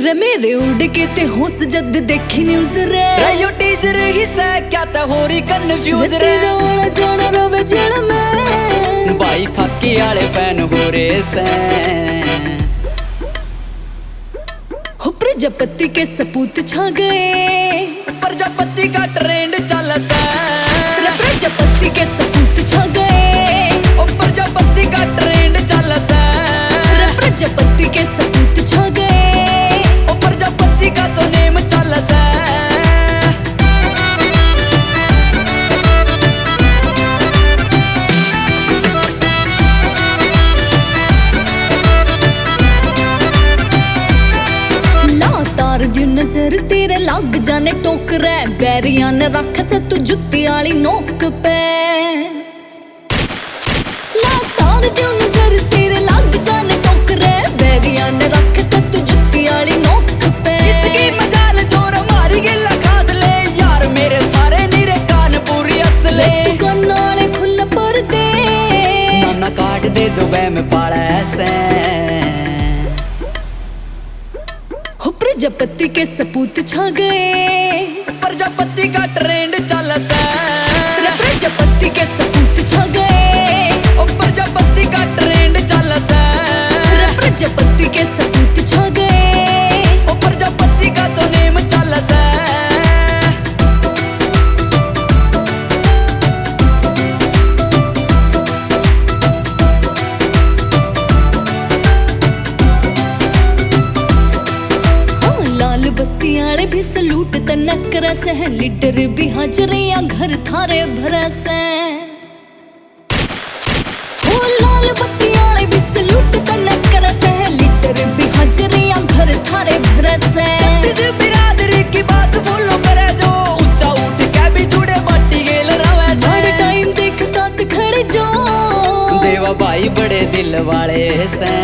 रे मेरे उड़ के ते होश जद देखी न्यूज रे रयो टीचर ही से क्या ते होरी कन्फ्यूज रे तेरा वाला जाना रवे जेल में भाई खाकी आले फैन हो रे से हो प्रजापति के सपूत छा गए प्रजापति का ट्रेंड चल से प्रजापति के सपूत छा गए ओ प्रजापति का ट्रेंड चल से प्रजापति के सपूत छा गए ओ प्रजापति का तो नेम चल से तार दी नजर तेरे लग जाने टोकरे बैरिया ने रख से तू जुत्ती आली नोक पे ला तार दी नजर तेरे लग जाने टोकरे बैरिया ने रख से तू जुत्ती आली नोक पे इसकी मजाल जोर मारी गिला खास ले यार मेरे सारे नीरे कान पूरी असले तू कन्नाले खुल पर दे नाना काट दे जो बैम पाला ऐसे हो प्रजापति के सपूत छा गए प्रजापति का ट्रेंड चल से प्रजापति के सपूत छा गए ओ प्रजापति का ट्रेंड चल से प्रजापति के सपूत छा गए ओ प्रजापति का तो नेम चल से लाल बत्ती आले भी सलूट तना कर सह लीडर भी हाजरिया घर थारे भरस हो लाल बत्ती आले भी सलूट तना कर सह लीडर भी हाजरिया घर थारे भरस इस बिरादरी की बात फॉलो करे जो ऊंचा उठ के भी जुड़े बाटी गेल रवे से टाइम देख साथ खड़े जो देवा भाई बड़े दिल वाले से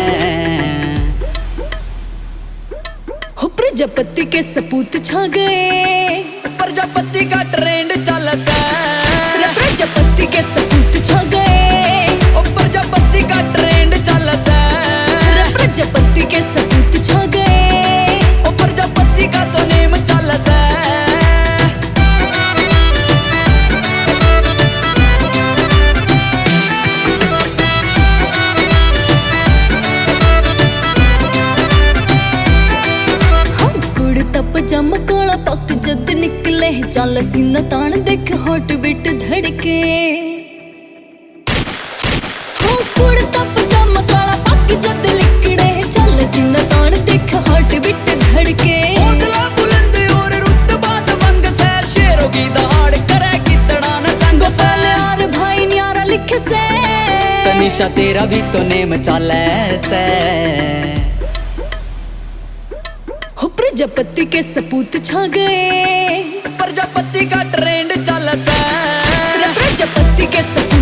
हो प्रजापति के सपूत छा गए प्रजापति का ट्रेंड चल से प्रजापति के सपूत छा गए ओ प्रजापति का ट्रेंड चल से प्रजापति के सपूत छा गए ओ प्रजापति का तो नेम चल से जम काला पक जद निकले चल सीना तान देख हार्ट बीट धड़के हो कुड़ता पजामा काला पक जद निकले चल सीना तान देख हार्ट बीट धड़के हौसला बुलंद और रुतबा दबंग से शेरों की दहाड़ करे कितना न टंग से यार भाई न्यारा लिख से तनिषा तेरा भी तो नेम चल से हो प्रजापति के सपूत छा गए प्रजापति का ट्रेंड चल से प्रजापति के सपूत